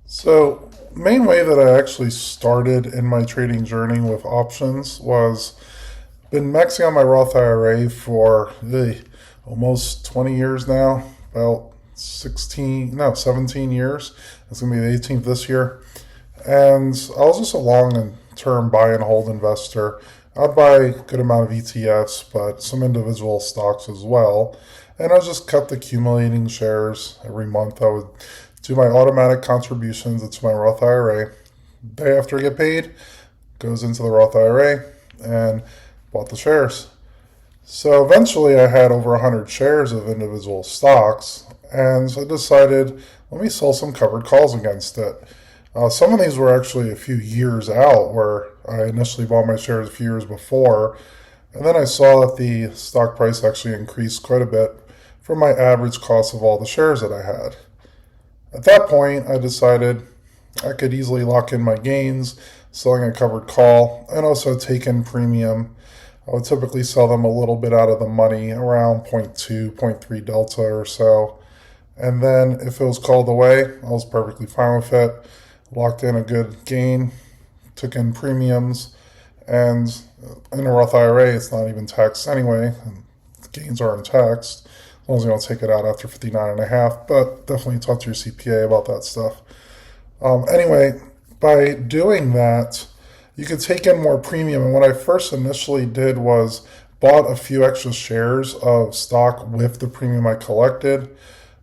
So, main way that I actually started in my trading journey with options was been maxing out my Roth IRA for almost 20 years now, about 16, no, 17 years. It's going to be the 18th this year. And I was just a long term buy and hold investor. I'd buy a good amount of ETFs, but some individual stocks as well. And I just kept accumulating shares every month. I would do my automatic contributions into my Roth IRA. Day after I get paid, goes into the Roth IRA and bought the shares. So eventually I had over 100 shares of individual stocks, and so I decided, let me sell some covered calls against it. Some of these were actually a few years out, where I initially bought my shares a few years before, and then I saw that the stock price actually increased quite a bit from my average cost of all the shares that I had. At that point, I decided I could easily lock in my gains, selling a covered call, and also take in premium. I would typically sell them a little bit out of the money, around zero point 0.2, zero point 0.3 delta or so. And then if it was called away, I was perfectly fine with it. Locked in a good gain, took in premiums, and in a Roth IRA, it's not even taxed anyway. And gains aren't taxed as long as you don't take it out after 59 and a half. But definitely talk to your CPA about that stuff. Anyway, by doing that, you could take in more premium. And what I first initially did was bought a few extra shares of stock with the premium I collected.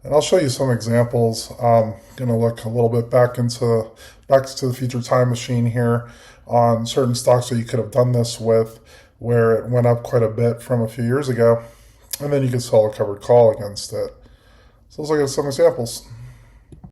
And I'll show you some examples. I'm going to look a little bit back to the future time machine here on certain stocks that you could have done this with, where it went up quite a bit from a few years ago. And then you could sell a covered call against it. So let's look at some examples.